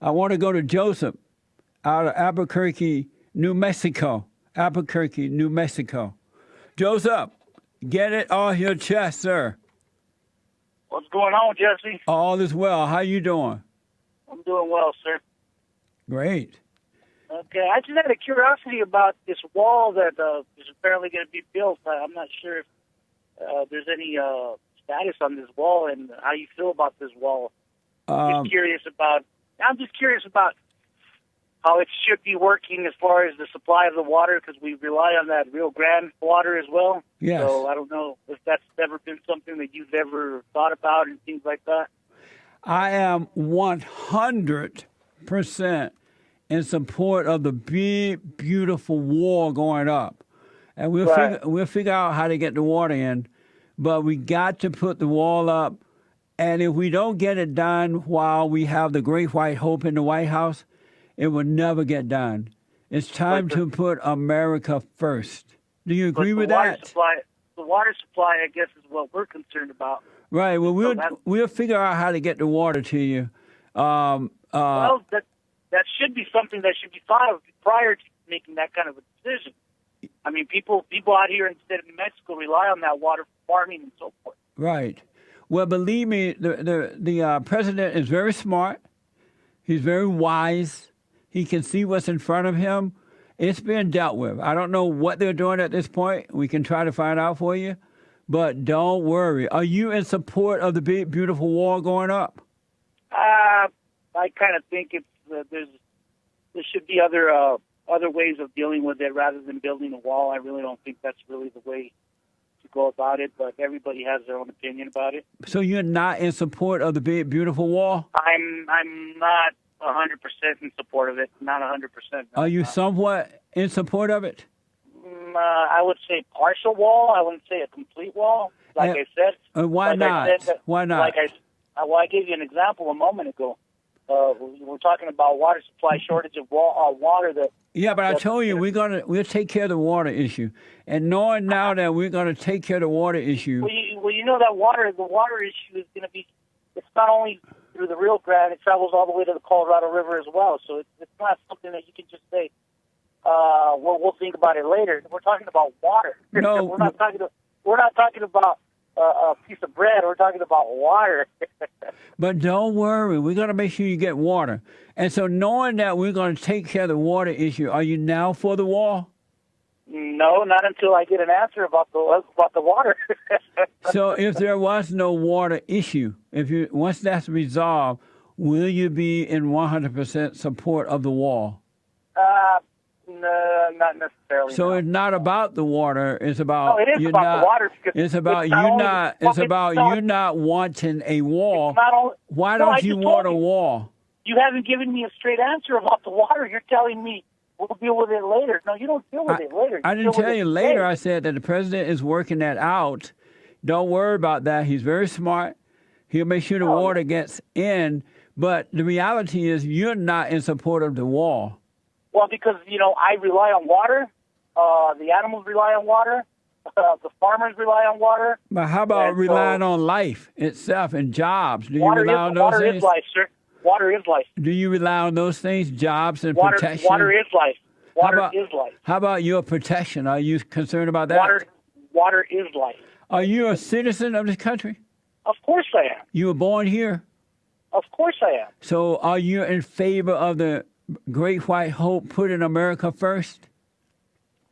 I want to go to Joseph out of Albuquerque, New Mexico. Albuquerque, New Mexico. Joseph, get it off your chest, sir. What's going on, Jesse? All is well. How you doing? I'm doing well, sir. Great. Okay, I just had a curiosity about this wall that is apparently going to be built. I'm not sure if there's any status on this wall and how you feel about this wall. I'm just curious about how it should be working as far as the supply of the water, because we rely on that Rio Grande water as well. Yes. So I don't know if that's ever been something that you've ever thought about and things like that. I am 100% in support of the big, beautiful wall going up. And we'll figure out how to get the water in. But we got to put the wall up. And if we don't get it done while we have the Great White Hope in the White House, it will never get done. It's time to put America first. Do you agree with that? The water supply, I guess, is what we're concerned about. Right. Well, we'll figure out how to get the water to you. Well, that should be something that should be thought of prior to making that kind of a decision. I mean, people out here in the state of New Mexico rely on that water for farming and so forth. Right. Well, believe me, the president is very smart. He's very wise. He can see what's in front of him. It's been dealt with. I don't know what they're doing at this point. We can try to find out for you. But don't worry. Are you in support of the big, beautiful wall going up? I kind of think it's there should be other ways of dealing with it rather than building a wall. I really don't think that's really the way to go about it, but everybody has their own opinion about it. So you're not in support of the big, beautiful wall? I'm not 100% in support of it. Not 100%. No. Are you somewhat in support of it? I would say partial wall. I wouldn't say a complete wall. Like I said. Why not? Why not? I gave you an example a moment ago. We're talking about water supply shortage of water. Yeah, but I told you we'll take care of the water issue, and knowing now that we're going to take care of the water issue. Well, you know that the water issue is going to be. It's not only through the Rio Grande; it travels all the way to the Colorado River as well. So it's not something that you can just say, we'll think about it later. We're talking about water. No, we're not talking about a piece of bread. We're talking about water. But don't worry, we're going to make sure you get water. And so knowing that we're going to take care of the water issue, are you now for the wall? No, not until I get an answer about the water. So if there was no water issue, once that's resolved, will you be in 100% support of the wall? No, not necessarily. So it's not about the water. It's about it is about the water. It's about you not wanting a wall. Why don't you want a wall? You haven't given me a straight answer about the water. You're telling me we'll deal with it later. No, you don't deal with it later. I didn't tell you later. I said that the president is working that out. Don't worry about that. He's very smart. He'll make sure the water gets in. But the reality is you're not in support of the wall. Well, because, I rely on water. The animals rely on water. The farmers rely on water. But how about relying on life itself and jobs? Do you rely on those things? Water is life, sir. Water is life. Do you rely on those things, jobs and protection? Water is life. Water is life. How about your protection? Are you concerned about that? Water is life. Are you a citizen of this country? Of course I am. You were born here? Of course I am. So are you in favor of the Great White Hope putting America first?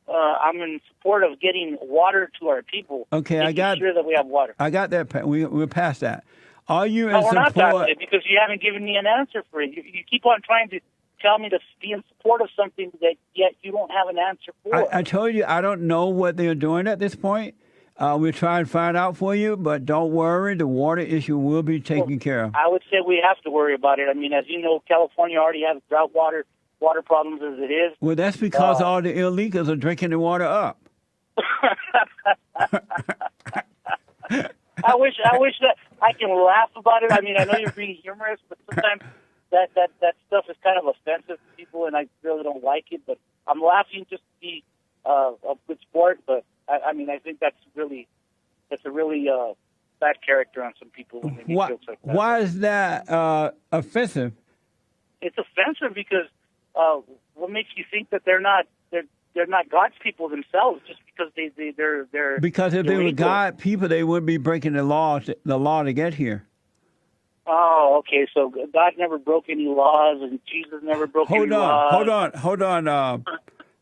I'm in support of getting water to our people. Okay, sure that we have water. I got that. We're past that. Are you in support? We're not past it because you haven't given me an answer for it. You keep on trying to tell me to be in support of something that yet you don't have an answer for. I told you I don't know what they're doing at this point. We'll try and find out for you, but don't worry. The water issue will be taken care of. I would say we have to worry about it. I mean, as you know, California already has drought water problems as it is. Well, that's because all the illegals are drinking the water up. I wish that I can laugh about it. I mean, I know you're being humorous, but sometimes that stuff is kind of offensive to people, and I really don't like it. But I'm laughing just to be a good sport. But I mean, I think that's a really bad character on some people when they make jokes like that. Why is that offensive? It's offensive because what makes you think that they're not God's people themselves just because they're because if they were God people, they wouldn't be breaking the law to get here. Oh, okay. So God never broke any laws, and Jesus never broke any laws.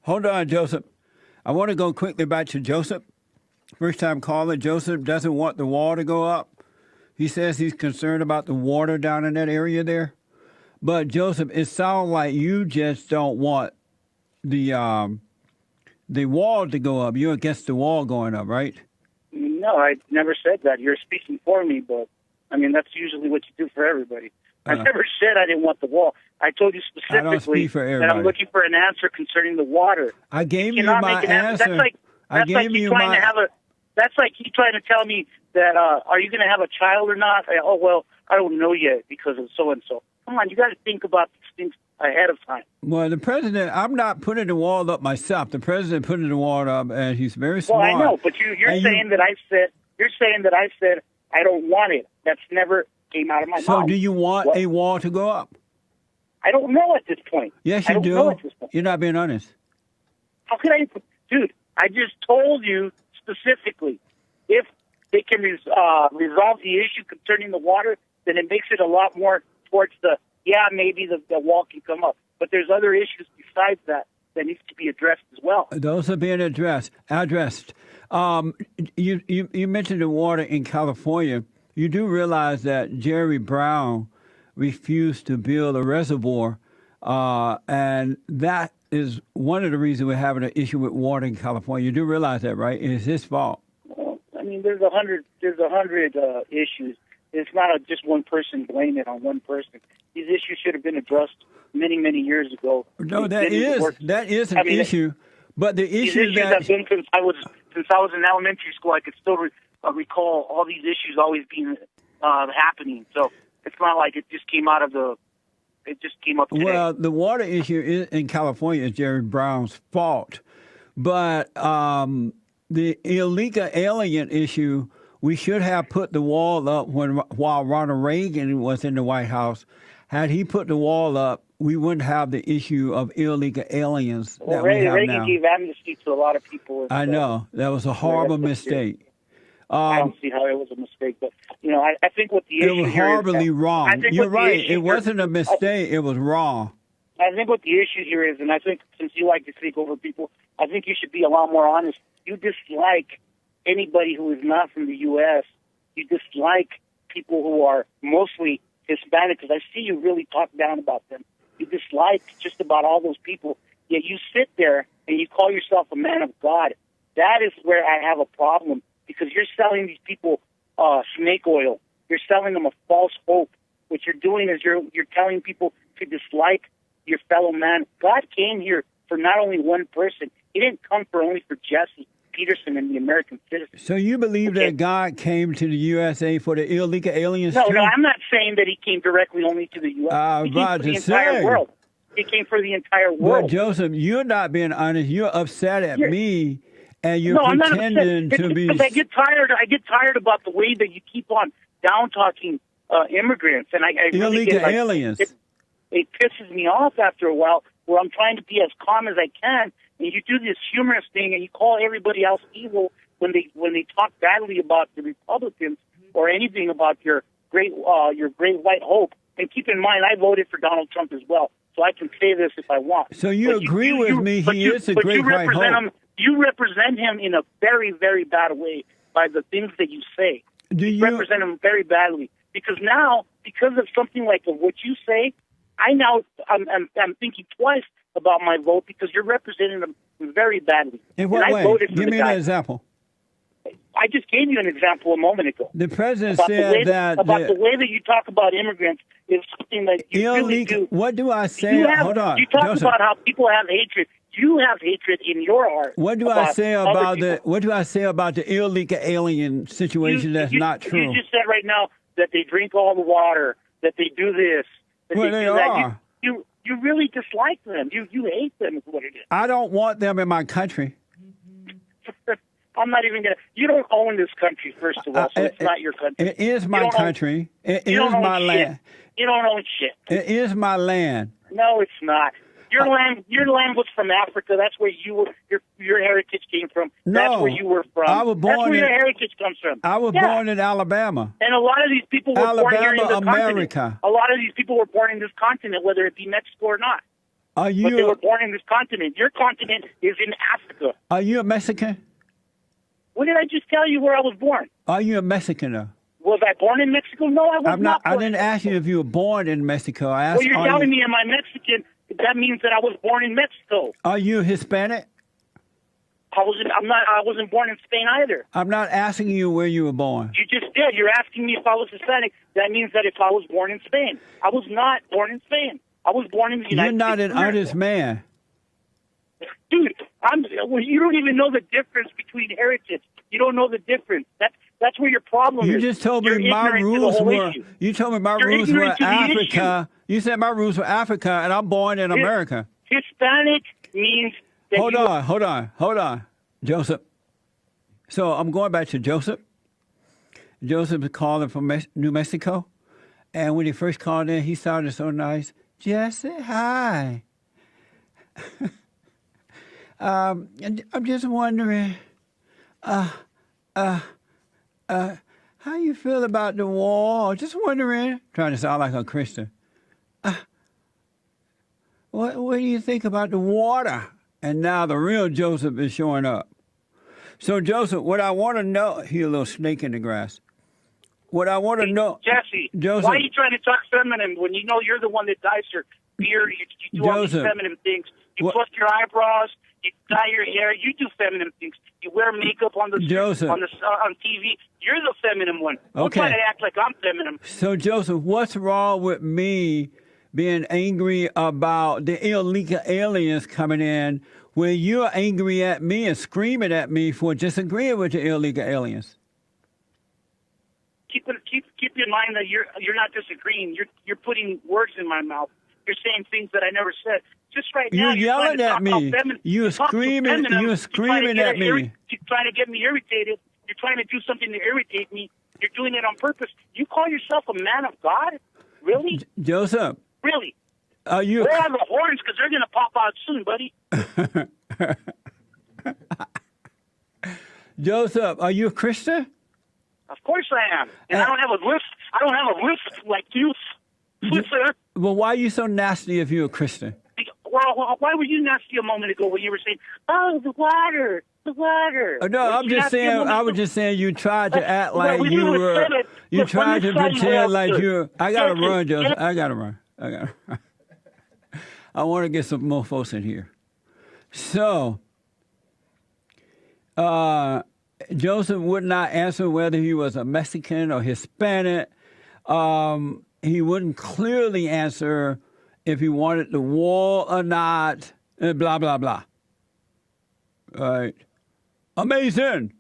Hold on, Joseph. I want to go quickly back to Joseph. First time caller. Joseph doesn't want the wall to go up. He says he's concerned about the water down in that area there. But Joseph, it sounds like you just don't want the wall to go up. You're against the wall going up, right? No, I never said that. You're speaking for me, but I mean that's usually what you do for everybody. I never said I didn't want the wall. I told you specifically that I'm looking for an answer concerning the water. I gave you my answer. That's like you trying to tell me that are you going to have a child or not? Oh well, I don't know yet because of so and so. Come on, you got to think about these things ahead of time. Well, the president, I'm not putting the wall up myself. The president putting the wall up, and he's very smart. Well, I know, but you're saying that I said I don't want it. That's never came out of my mouth. So do you want a wall to go up? I don't know at this point. Yes, you do. Know at this point. You're not being honest. How could I? Dude, I just told you specifically, if they can resolve the issue concerning the water, then it makes it a lot more towards maybe the wall can come up. But there's other issues besides that needs to be addressed as well. Those are being addressed. You mentioned the water in California. You do realize that Jerry Brown refused to build a reservoir, and that is one of the reasons we're having an issue with water in California. You do realize that, right? It's his fault. Well, I mean, there's a hundred issues. It's not just one person blaming it on one person. These issues should have been addressed many, many years ago. No, that is an issue. But the issue these issues have been since I was in elementary school. I could still recall all these issues always being happening. So it's not like it just came up today. Well, the water issue in California is Jerry Brown's fault. But the illegal alien issue, we should have put the wall up while Ronald Reagan was in the White House. Had he put the wall up, we wouldn't have the issue of illegal aliens that we have Reagan now. gave amnesty to a lot of people. I know. That was a horrible mistake. I don't see how it was a mistake, but I think what the issue here is... It was horribly wrong. You're right. It wasn't a mistake. It was wrong. I think what the issue here is, and I think since you like to speak over people, I think you should be a lot more honest. You dislike anybody who is not from the U.S. You dislike people who are mostly Hispanic, because I see you really talk down about them. You dislike just about all those people, yet you sit there and you call yourself a man of God. That is where I have a problem, because you're selling these people snake oil. You're selling them a false hope. What you're doing is you're telling people to dislike your fellow man. God came here for not only one person. He didn't come only for Jesse, Peterson, and the American citizens. So you believe that God came to the USA for the illegal aliens? No, I'm not saying that he came directly only to the U.S. He came for the entire world. He came for the entire world. Well, Joseph, you're not being honest. You're upset at me, and you're pretending to be. I get tired about the way that you keep on down talking immigrants, and I really illegal aliens. It pisses me off after a while, where I'm trying to be as calm as I can, and you do this humorous thing, and you call everybody else evil when they talk badly about the Republicans or anything about your great white hope. And keep in mind, I voted for Donald Trump as well, so I can say this if I want. So you agree with me? He is a great white hope. You represent him in a very, very bad way by the things that you say. You represent him very badly, because of something like what you say, I'm thinking twice about my vote, because you're representing them very badly. In what way? Give me an example. I just gave you an example a moment ago. The president said that the way that you talk about immigrants is something that you really do. What do I say? Hold on. You talk about how people have hatred. You have hatred in your heart. What do I say about the illegal alien situation that's not true? You just said right now that they drink all the water, that they do this, that they do that. You really dislike them. You hate them is what it is. I don't want them in my country. I'm not even going to... You don't own this country, first of all, so it's not your country. It is my country. It is my land. You don't own shit. It is my land. No, it's not. Your land was from Africa. That's where your heritage came from. That's where you were from. I was born That's where your heritage comes from. I was born in Alabama. And a lot of these people were born here in this America. continent. A lot of these people were born in this continent, whether it be Mexico or not. But they were born in this continent. Your continent is in Africa. Are you a Mexican? What did I just tell you where I was born? Are you a Mexican, though? Was I born in Mexico? No, I was not. I didn't ask you if you were born in Mexico. I asked. Well, you're telling me, am I Mexican? That means that I was born in Mexico. Are you Hispanic? I wasn't born in Spain either. I'm not asking you where you were born. You just did. You're asking me if I was Hispanic. That means that if I was born in Spain. I was not born in Spain. I was born in the United States. You're not an honest man. Dude, you don't even know the difference between heritage. You don't know the difference. That's where your problem is. You just told me my roots were. You told me my roots were Africa. You said my roots were Africa, and I'm born in America. Hispanic means. Hold on, Joseph. So I'm going back to Joseph. Joseph is calling from New Mexico, and when he first called in, he sounded so nice. Jesse, hi. I'm just wondering, how you feel about the war? Just wondering. Trying to sound like a Christian. What do you think about the water? And now the real Joseph is showing up. So Joseph, what I want to know, he a little snake in the grass. What I want to know, Jesse, Joseph, why are you trying to talk feminine when you know you're the one that dyes your beard? You do all these feminine things. You pluck your eyebrows. You dye your hair. You do feminine things. You wear makeup on the on TV. You're the feminine one. Don't try to act like I'm feminine. So Joseph, what's wrong with me being angry about the illegal aliens coming in when you're angry at me and screaming at me for disagreeing with the illegal aliens? Keep in mind that you're not disagreeing. You're putting words in my mouth. You're saying things that I never said. Just right now, you're yelling at me. You're screaming. You're screaming at me. You're trying to get me irritated. You're trying to do something to irritate me. You're doing it on purpose. You call yourself a man of God? Really? Joseph. Really? Are you? Where are the horns? Because they're going to pop out soon, buddy. Joseph, are you a Christian? Of course I am. And I don't have a list. I don't have a list like you. Sir. Well, why are you so nasty if you're a Christian? Well, why were you nasty a moment ago when you were saying, "Oh, the water, the water"? No, I'm just saying. I was just saying you tried to act like you were. You tried to pretend like you. I gotta run, Joseph. I gotta run. I want to get some more folks in here. So, Joseph would not answer whether he was a Mexican or Hispanic. He wouldn't clearly answer if he wanted the wall or not, and blah, blah, blah. All right. Amazing.